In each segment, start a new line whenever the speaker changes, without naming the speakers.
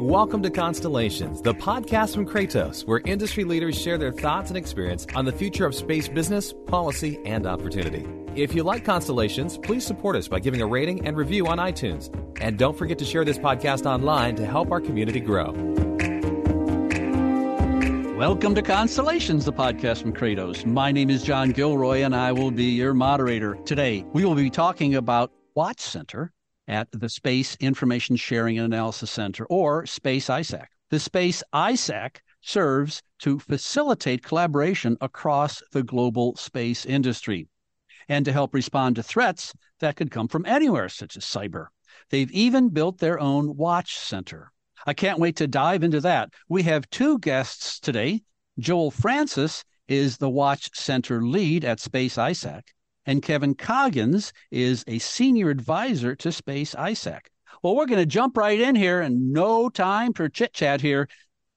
Welcome to Constellations, the podcast from Kratos, where industry leaders share their thoughts and experience on the future of space business, policy, and opportunity. If you like Constellations, please support us by giving a rating and review on iTunes. And don't forget to share this podcast online to help our community grow.
Welcome to Constellations, the podcast from Kratos. My name is John Gilroy, and I will be your moderator. Today, we will be talking about Watch Center at the Space Information Sharing and Analysis Center, or Space ISAC. The Space ISAC serves to facilitate collaboration across the global space industry and to help respond to threats that could come from anywhere, such as cyber. They've even built their own Watch Center. I can't wait to dive into that. We have two guests today. Joel Francis is the Watch Center lead at Space ISAC, and Kevin Coggins is a senior advisor to Space ISAC. Well, we're going to jump right in here, and no time for chit-chat here.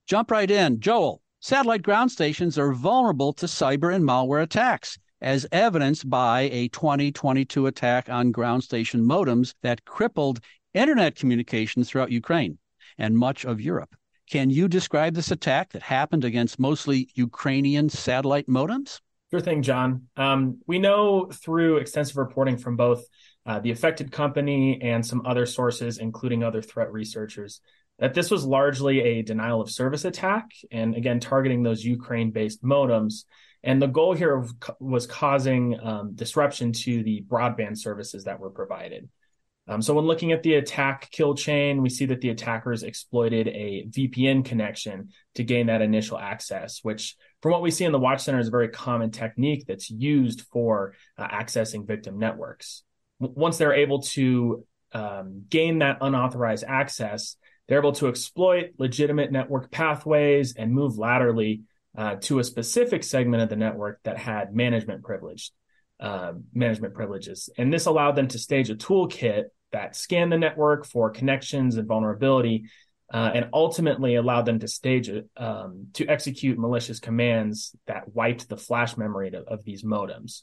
Jump right in. Joel, satellite ground stations are vulnerable to cyber and malware attacks, as evidenced by a 2022 attack on ground station modems that crippled internet communications throughout Ukraine and much of Europe. Can you describe this attack that happened against mostly Ukrainian satellite modems?
Sure thing, John. We know through extensive reporting from both the affected company and some other sources, including other threat researchers, that this was largely a denial of service attack, and again, targeting those Ukraine-based modems. And the goal here was causing disruption to the broadband services that were provided. So when looking at the attack kill chain, we see that the attackers exploited a VPN connection to gain that initial access, which from what we see in the Watch Center is a very common technique that's used for accessing victim networks. Once they're able to gain that unauthorized access, they're able to exploit legitimate network pathways and move laterally to a specific segment of the network that had management privileges. And this allowed them to stage a toolkit that scanned the network for connections and vulnerability, and ultimately allowed them to stage it to execute malicious commands that wiped the flash memory of these modems.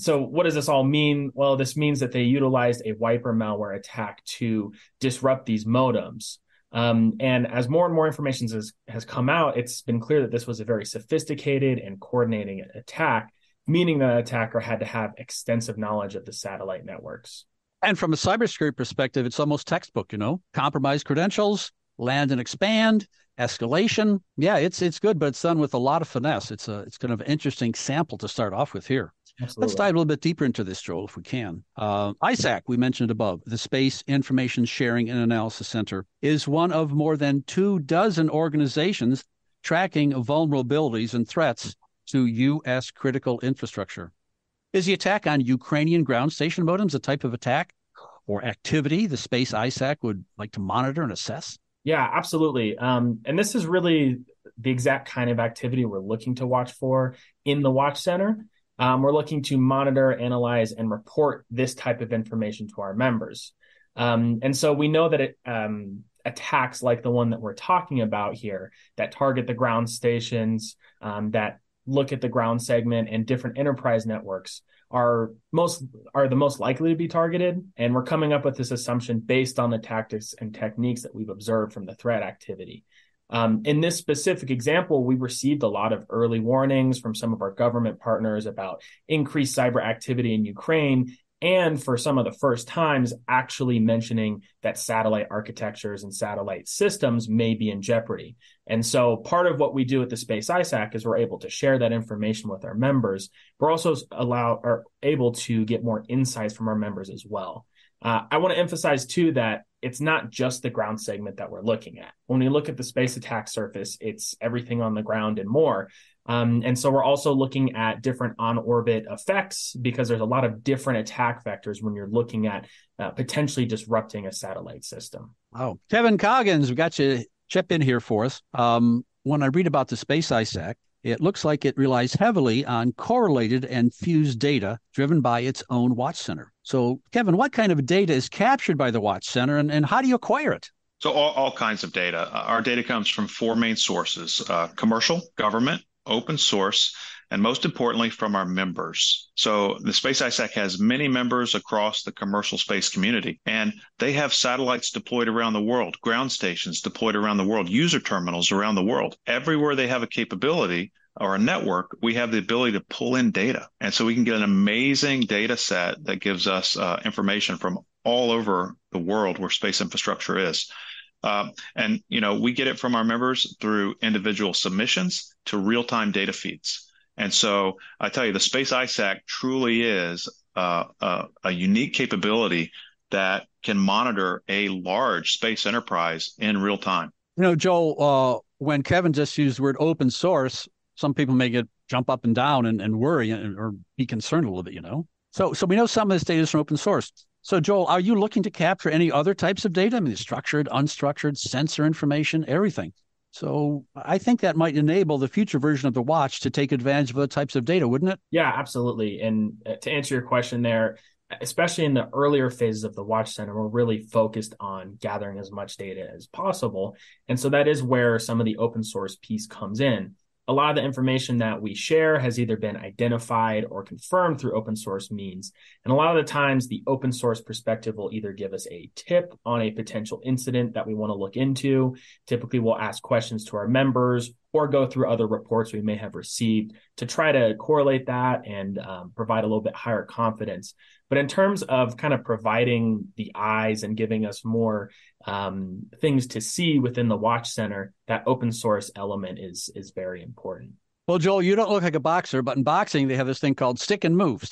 So what does this all mean? Well, this means that they utilized a wiper malware attack to disrupt these modems. And as more and more information has come out, it's been clear that this was a very sophisticated and coordinating attack, meaning that an attacker had to have extensive knowledge of the satellite networks.
And from a cybersecurity perspective, it's almost textbook, compromised credentials, land and expand, escalation. Yeah, it's good, but it's done with a lot of finesse. It's kind of an interesting sample to start off with here.
Absolutely.
Let's dive a little bit deeper into this, Joel, if we can. ISAC, we mentioned above, the Space Information Sharing and Analysis Center, is one of more than 24 organizations tracking vulnerabilities and threats to U.S. critical infrastructure. Is the attack on Ukrainian ground station modems a type of attack or activity the Space ISAC would like to monitor and assess?
Yeah, absolutely. And this is really the exact kind of activity we're looking to watch for in the Watch Center. We're looking to monitor, analyze, and report this type of information to our members. And so we know that attacks like the one that we're talking about here that target the ground stations, that look at the ground segment and different enterprise networks are the most likely to be targeted. And we're coming up with this assumption based on the tactics and techniques that we've observed from the threat activity. In this specific example, we received a lot of early warnings from some of our government partners about increased cyber activity in Ukraine, and for some of the first times actually mentioning that satellite architectures and satellite systems may be in jeopardy. And so part of what we do at the Space ISAC is we're able to share that information with our members. We're also able to get more insights from our members as well. I want to emphasize, too, that it's not just the ground segment that we're looking at. When we look at the space attack surface, it's everything on the ground and more. And so we're also looking at different on-orbit effects, because there's a lot of different attack vectors when you're looking at potentially disrupting a satellite system.
Oh, Kevin Coggins, we got you chip in here for us. When I read about the Space ISAC, it looks like it relies heavily on correlated and fused data driven by its own Watch Center. So, Kevin, what kind of data is captured by the Watch Center, and how do you acquire it?
So all kinds of data. Our data comes from four main sources: commercial, government, open source, and most importantly, from our members. So the Space ISAC has many members across the commercial space community, and they have satellites deployed around the world, ground stations deployed around the world, user terminals around the world. Everywhere they have a capability or a network, we have the ability to pull in data. And so we can get an amazing data set that gives us information from all over the world where space infrastructure is. And we get it from our members through individual submissions to real-time data feeds. And so I tell you, the Space ISAC truly is a unique capability that can monitor a large space enterprise in real time.
Joel, when Kevin just used the word open source, some people may jump up and down and worry or be concerned a little bit, So we know some of this data is from open source. So, Joel, are you looking to capture any other types of data? I mean, structured, unstructured, sensor information, everything. So I think that might enable the future version of the watch to take advantage of other types of data, wouldn't it?
Yeah, absolutely. And to answer your question there, especially in the earlier phases of the Watch Center, we're really focused on gathering as much data as possible. And so that is where some of the open source piece comes in. A lot of the information that we share has either been identified or confirmed through open source means. And a lot of the times, the open source perspective will either give us a tip on a potential incident that we want to look into. Typically, we'll ask questions to our members or go through other reports we may have received to try to correlate that and provide a little bit higher confidence. But in terms of kind of providing the eyes and giving us more things to see within the Watch Center, that open source element is very important.
Well, Joel, you don't look like a boxer, but in boxing, they have this thing called stick and move.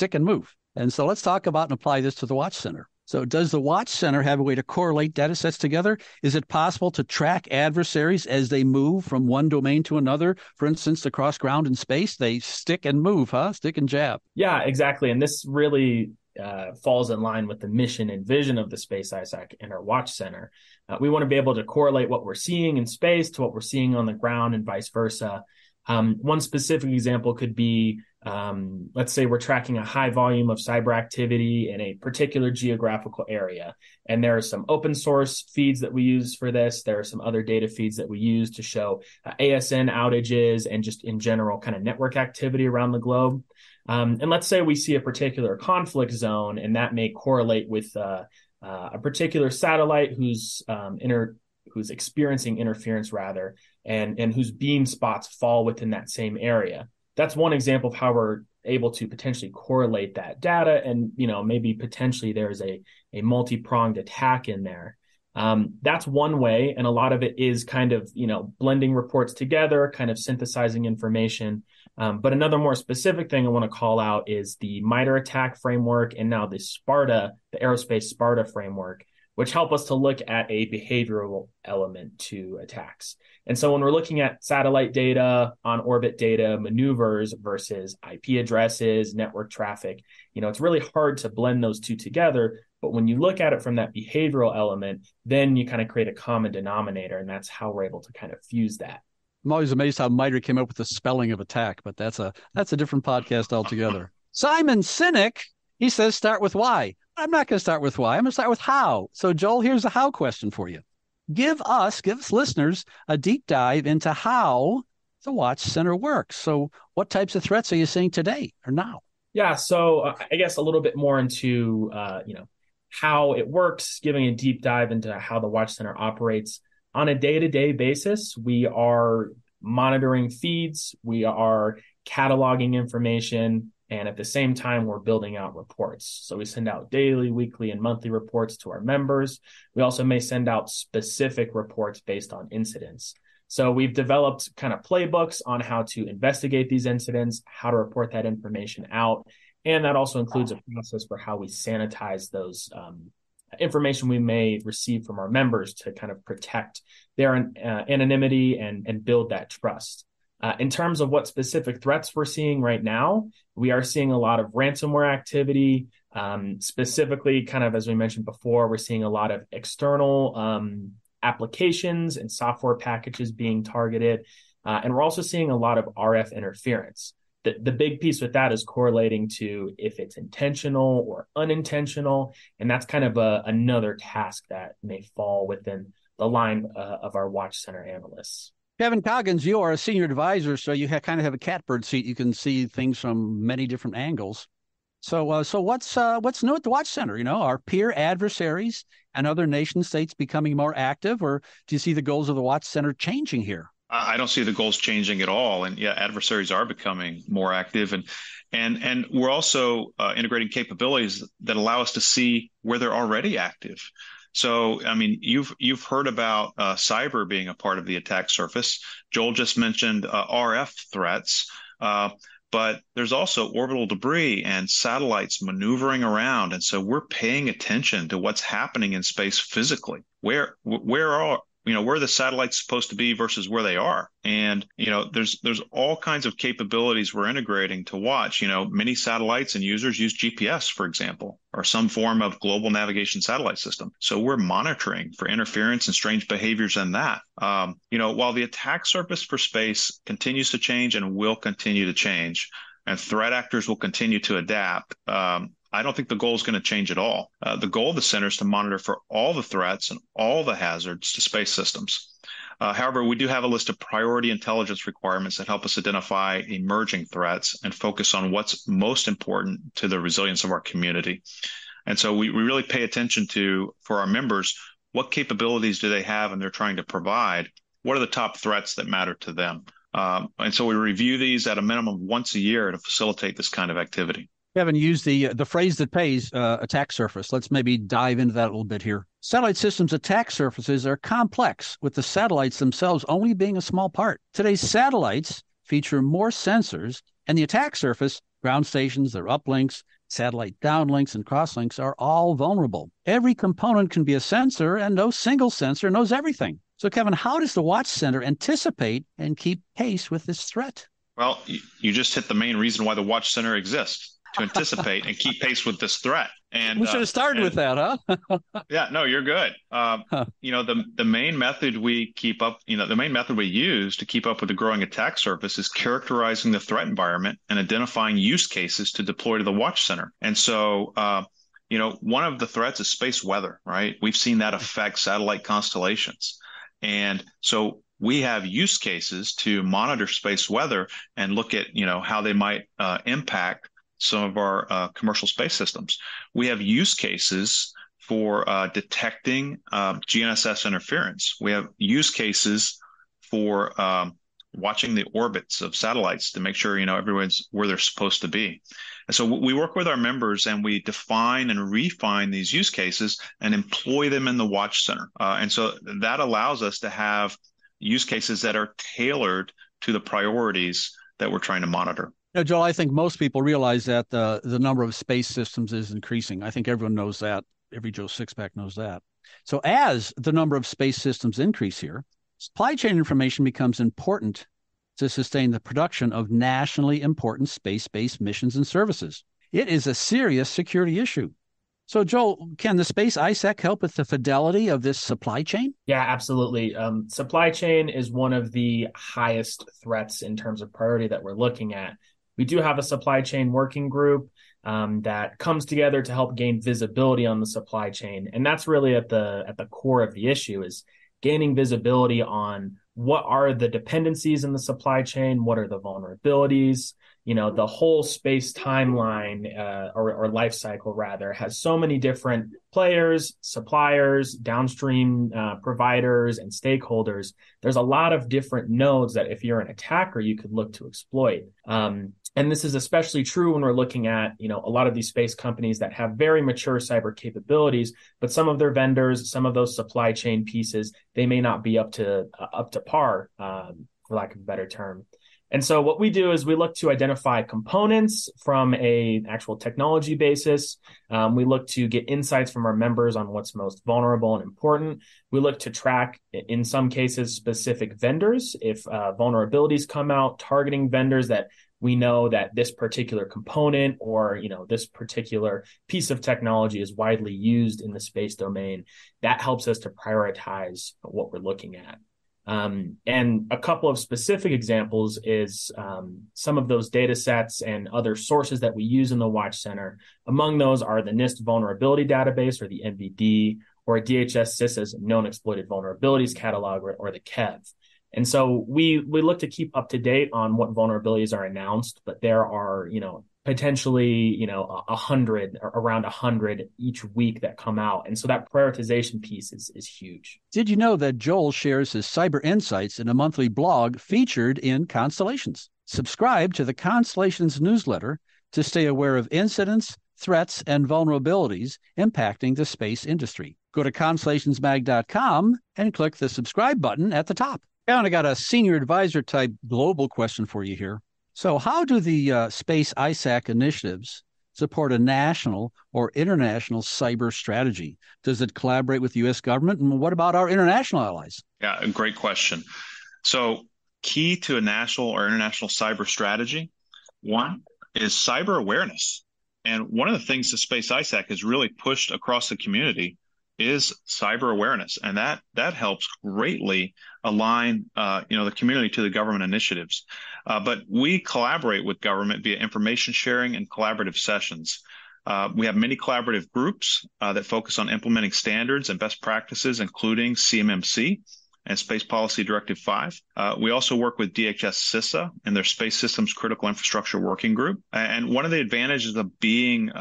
And so let's talk about and apply this to the Watch Center. So does the Watch Center have a way to correlate data sets together? Is it possible to track adversaries as they move from one domain to another? For instance, across ground and space, they stick and move, Stick and jab.
Yeah, exactly. And this really falls in line with the mission and vision of the Space ISAC and our Watch Center. We want to be able to correlate what we're seeing in space to what we're seeing on the ground and vice versa. One specific example could be, let's say we're tracking a high volume of cyber activity in a particular geographical area. And there are some open source feeds that we use for this. There are some other data feeds that we use to show ASN outages and just in general kind of network activity around the globe. And let's say we see a particular conflict zone, and that may correlate with a particular satellite who's experiencing interference rather, and whose beam spots fall within that same area. That's one example of how we're able to potentially correlate that data, and maybe potentially there's a multi-pronged attack in there. That's one way, and a lot of it is kind of blending reports together, kind of synthesizing information. But another more specific thing I want to call out is the MITRE ATT&CK framework, and now the aerospace Sparta framework, which help us to look at a behavioral element to attacks. And so when we're looking at satellite data, on-orbit data, maneuvers versus IP addresses, network traffic, it's really hard to blend those two together. But when you look at it from that behavioral element, then you kind of create a common denominator, and that's how we're able to kind of fuse that.
I'm always amazed how MITRE came up with the spelling of attack, but that's a different podcast altogether. Simon Sinek, he says start with why. I'm not going to start with why. I'm going to start with how. So, Joel, here's a how question for you. Give us listeners a deep dive into how the Watch Center works. So what types of threats are you seeing today or now?
Yeah, so I guess a little bit more into, how it works, giving a deep dive into how the Watch Center operates. On a day-to-day basis, we are monitoring feeds, we are cataloging information, and at the same time, we're building out reports. So we send out daily, weekly, and monthly reports to our members. We also may send out specific reports based on incidents. So we've developed kind of playbooks on how to investigate these incidents, how to report that information out. And that also includes a process for how we sanitize those information we may receive from our members to kind of protect their anonymity and build that trust. In terms of what specific threats we're seeing right now, we are seeing a lot of ransomware activity. Specifically, kind of as we mentioned before, we're seeing a lot of external applications and software packages being targeted. And we're also seeing a lot of RF interference. The big piece with that is correlating to if it's intentional or unintentional. And that's kind of another task that may fall within the line of our Watch Center analysts.
Kevin Coggins, you are a senior advisor, so you kind of have a catbird seat. You can see things from many different angles. So what's new at the Watch Center? Are peer adversaries and other nation states becoming more active, or do you see the goals of the Watch Center changing here?
I don't see the goals changing at all. And yeah, adversaries are becoming more active, and we're also integrating capabilities that allow us to see where they're already active. So, I mean, you've heard about cyber being a part of the attack surface. Joel just mentioned RF threats, but there's also orbital debris and satellites maneuvering around, and so we're paying attention to what's happening in space physically. Where are the satellites supposed to be versus where they are? And, there's all kinds of capabilities we're integrating to watch. Many satellites and users use GPS, for example, or some form of global navigation satellite system. So we're monitoring for interference and strange behaviors in that. While the attack surface for space continues to change and will continue to change, and threat actors will continue to adapt, I don't think the goal is going to change at all. The goal of the center is to monitor for all the threats and all the hazards to space systems. However, we do have a list of priority intelligence requirements that help us identify emerging threats and focus on what's most important to the resilience of our community. And so we really pay attention to, for our members, what capabilities do they have and they're trying to provide? What are the top threats that matter to them? And so we review these at a minimum once a year to facilitate this kind of activity.
Kevin used the phrase that pays, attack surface. Let's maybe dive into that a little bit here. Satellite systems attack surfaces are complex, with the satellites themselves only being a small part. Today's satellites feature more sensors, and the attack surface, ground stations, their uplinks, satellite downlinks, and crosslinks are all vulnerable. Every component can be a sensor, and no single sensor knows everything. So, Kevin, how does the Watch Center anticipate and keep pace with this threat?
Well, you just hit the main reason why the Watch Center exists. To anticipate and keep pace with this threat. And
we should have started with that, huh?
Yeah, no, you're good. The main method we use to keep up with the growing attack surface is characterizing the threat environment and identifying use cases to deploy to the Watch Center. And so, one of the threats is space weather, right? We've seen that affect satellite constellations. And so we have use cases to monitor space weather and look at, how they might impact some of our commercial space systems. We have use cases for detecting GNSS interference. We have use cases for watching the orbits of satellites to make sure, everyone's where they're supposed to be. And so we work with our members and we define and refine these use cases and employ them in the Watch Center. And so that allows us to have use cases that are tailored to the priorities that we're trying to monitor.
Joel, I think most people realize that the number of space systems is increasing. I think everyone knows that. Every Joe Sixpack knows that. So as the number of space systems increase here, supply chain information becomes important to sustain the production of nationally important space-based missions and services. It is a serious security issue. So, Joel, can the Space ISAC help with the fidelity of this supply chain?
Yeah, absolutely. Supply chain is one of the highest threats in terms of priority that we're looking at. We do have a supply chain working group that comes together to help gain visibility on the supply chain. And that's really at the core of the issue, is gaining visibility on what are the dependencies in the supply chain, what are the vulnerabilities. The whole space timeline or life cycle, rather, has so many different players, suppliers, downstream providers, and stakeholders. There's a lot of different nodes that if you're an attacker, you could look to exploit. And this is especially true when we're looking at, a lot of these space companies that have very mature cyber capabilities, but some of their vendors, some of those supply chain pieces, they may not be up to par, for lack of a better term. And so what we do is we look to identify components from an actual technology basis. We look to get insights from our members on what's most vulnerable and important. We look to track, in some cases, specific vendors. If vulnerabilities come out, targeting vendors that we know that this particular component or, this particular piece of technology is widely used in the space domain, that helps us to prioritize what we're looking at. And a couple of specific examples is some of those data sets and other sources that we use in the Watch Center. Among those are the NIST Vulnerability Database, or the NVD, or DHS CISA's Known Exploited Vulnerabilities Catalog, or the KEV. And so we look to keep up to date on what vulnerabilities are announced, but there are, potentially, 100, around 100 each week that come out. And so that prioritization piece is huge.
Did you know that Joel shares his cyber insights in a monthly blog featured in Constellations? Subscribe to the Constellations newsletter to stay aware of incidents, threats, and vulnerabilities impacting the space industry. Go to constellationsmag.com and click the subscribe button at the top. And I got a senior advisor type global question for you here. So how do the Space ISAC initiatives support a national or international cyber strategy? Does it collaborate with the U.S. government? And what about our international allies?
Yeah, a great question. So key to a national or international cyber strategy, one is cyber awareness. And one of the things the Space ISAC has really pushed across the community is cyber awareness. And that helps greatly align, the community to the government initiatives. But we collaborate with government via information sharing and collaborative sessions. We have many collaborative groups that focus on implementing standards and best practices, including CMMC and Space Policy Directive 5. We also work with DHS CISA and their Space Systems Critical Infrastructure Working Group. And one of the advantages of being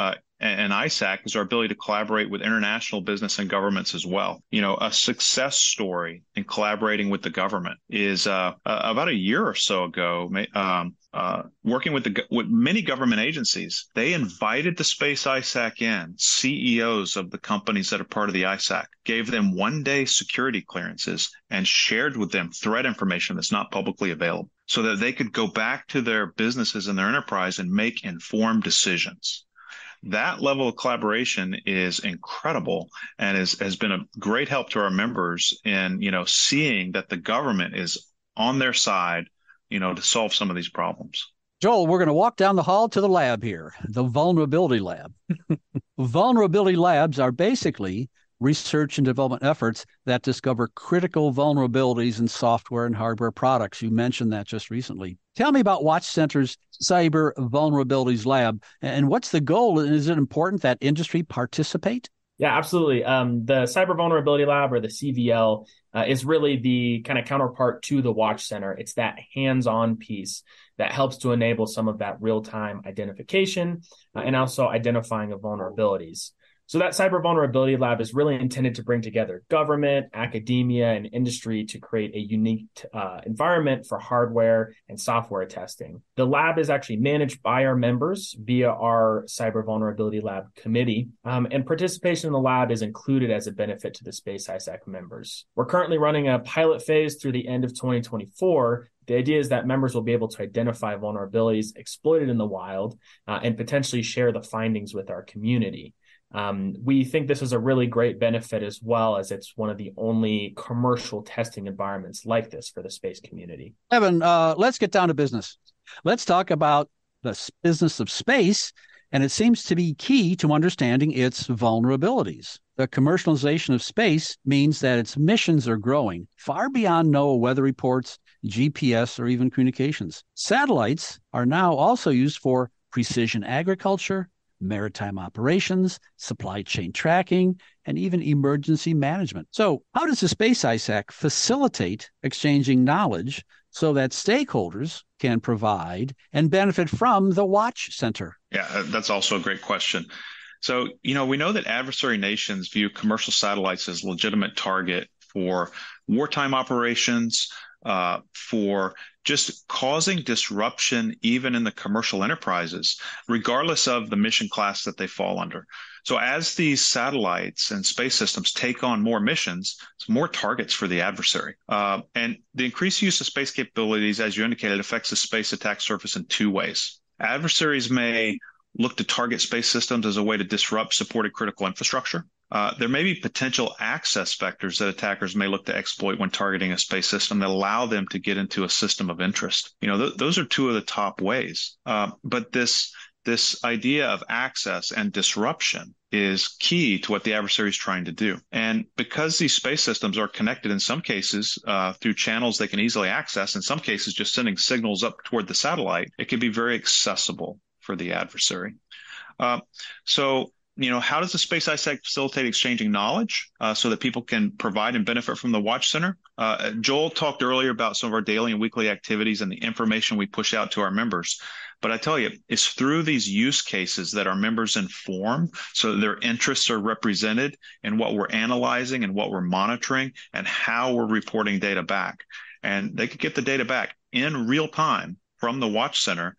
an ISAC is our ability to collaborate with international business and governments as well. A success story in collaborating with the government is about a year or so ago, working with many government agencies. They invited the Space ISAC in, CEOs of the companies that are part of the ISAC, gave them one-day security clearances, and shared with them threat information that's not publicly available so that they could go back to their businesses and their enterprise and make informed decisions. That level of collaboration is incredible and has been a great help to our members in, seeing that the government is on their side, to solve some of these problems.
Joel, we're going to walk down the hall to the lab here, the vulnerability lab. Vulnerability labs are basically research and development efforts that discover critical vulnerabilities in software and hardware products. You mentioned that just recently. Tell me about Watch Center's Cyber Vulnerabilities Lab, and what's the goal? Is it important that industry participate?
Yeah, absolutely. The Cyber Vulnerability Lab, or the CVL, is really the kind of counterpart to the Watch Center. It's that hands-on piece that helps to enable some of that real-time identification and also identifying of vulnerabilities. So that Cyber Vulnerability Lab is really intended to bring together government, academia, and industry to create a unique environment for hardware and software testing. The lab is actually managed by our members via our Cyber Vulnerability Lab committee, and participation in the lab is included as a benefit to the Space ISAC members. We're currently running a pilot phase through the end of 2024. The idea is that members will be able to identify vulnerabilities exploited in the wild and potentially share the findings with our community. We think this is a really great benefit, as well as it's one of the only commercial testing environments like this for the space community.
Kevin, let's get down to business. Let's talk about the business of space, and it seems to be key to understanding its vulnerabilities. The commercialization of space means that its missions are growing far beyond NOAA weather reports, GPS, or even communications. Satellites are now also used for precision agriculture, maritime operations, supply chain tracking, and even emergency management. So how does the Space ISAC facilitate exchanging knowledge so that stakeholders can provide and benefit from the Watch Center?
Yeah, that's also a great question. So, we know that adversary nations view commercial satellites as legitimate target for wartime operations, for just causing disruption even in the commercial enterprises, regardless of the mission class that they fall under. So as these satellites and space systems take on more missions, it's more targets for the adversary. And the increased use of space capabilities, as you indicated, affects the space attack surface in two ways. Adversaries may look to target space systems as a way to disrupt supported critical infrastructure. There may be potential access vectors that attackers may look to exploit when targeting a space system that allow them to get into a system of interest. Those are two of the top ways. But this idea of access and disruption is key to what the adversary is trying to do. And because these space systems are connected in some cases through channels they can easily access, in some cases just sending signals up toward the satellite, it can be very accessible for the adversary. So how does the Space ISAC facilitate exchanging knowledge so that people can provide and benefit from the Watch Center? Joel talked earlier about some of our daily and weekly activities and the information we push out to our members. But I tell you, it's through these use cases that our members inform so that their interests are represented in what we're analyzing and what we're monitoring and how we're reporting data back. And they could get the data back in real time from the Watch Center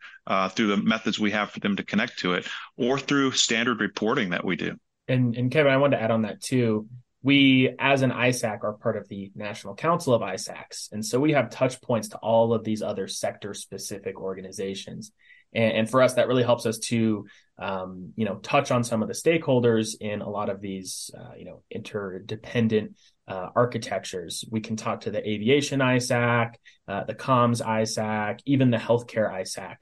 through the methods we have for them to connect to it or through standard reporting that we do.
And Kevin, I wanted to add on that too. We, as an ISAC, are part of the National Council of ISACs. And so we have touch points to all of these other sector-specific organizations. And for us, that really helps us to, touch on some of the stakeholders in a lot of these, interdependent architectures. We can talk to the aviation ISAC, the comms ISAC, even the healthcare ISAC,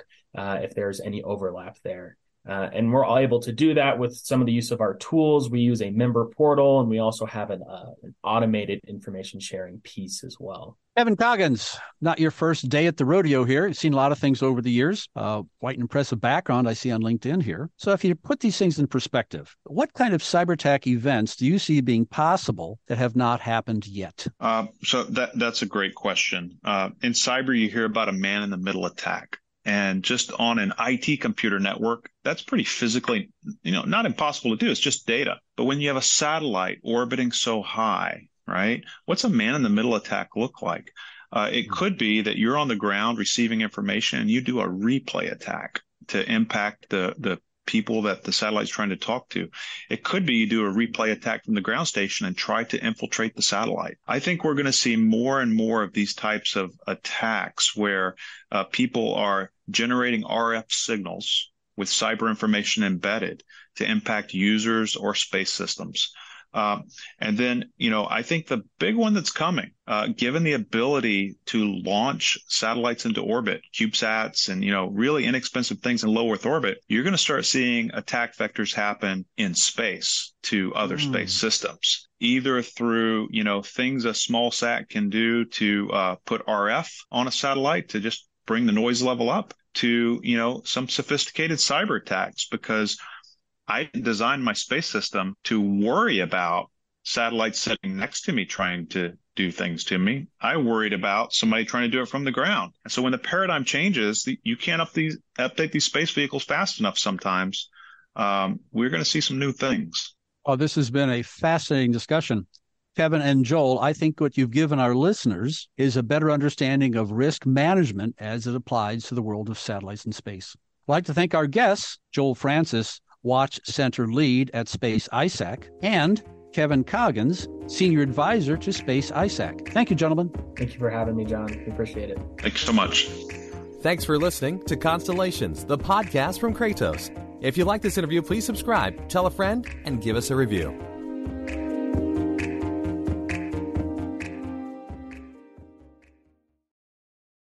if there's any overlap there. And we're all able to do that with some of the use of our tools. We use a member portal, and we also have an automated information sharing piece as well.
Kevin Coggins, not your first day at the rodeo here. You've seen a lot of things over the years. Quite an impressive background I see on LinkedIn here. So if you put these things in perspective, what kind of cyber attack events do you see being possible that have not happened yet?
So that's a great question. In cyber, you hear about a man-in-the-middle attack. And just on an IT computer network, that's pretty physically, not impossible to do. It's just data. But when you have a satellite orbiting so high, right, what's a man-in-the-middle attack look like? It could be that you're on the ground receiving information and you do a replay attack to impact the people that the satellite's trying to talk to. It could be you do a replay attack from the ground station and try to infiltrate the satellite. I think we're going to see more and more of these types of attacks where people are generating RF signals with cyber information embedded to impact users or space systems. And then, I think the big one that's coming, given the ability to launch satellites into orbit, CubeSats, and, really inexpensive things in low Earth orbit, you're going to start seeing attack vectors happen in space to other space systems, either through, things a small sat can do to put RF on a satellite to just bring the noise level up, to, some sophisticated cyber attacks, because I designed my space system to worry about satellites sitting next to me trying to do things to me. I worried about somebody trying to do it from the ground. And so when the paradigm changes, you can't update these space vehicles fast enough sometimes. We're going to see some new things.
Oh, this has been a fascinating discussion. Kevin and Joel, I think what you've given our listeners is a better understanding of risk management as it applies to the world of satellites and space. I'd like to thank our guests, Joel Francis, Watch Center Lead at Space ISAC, and Kevin Coggins, Senior Advisor to Space ISAC. Thank you, gentlemen.
Thank you for having me, John. We appreciate it.
Thanks so much.
Thanks for listening to Constellations, the podcast from Kratos. If you like this interview, please subscribe, tell a friend, and give us a review.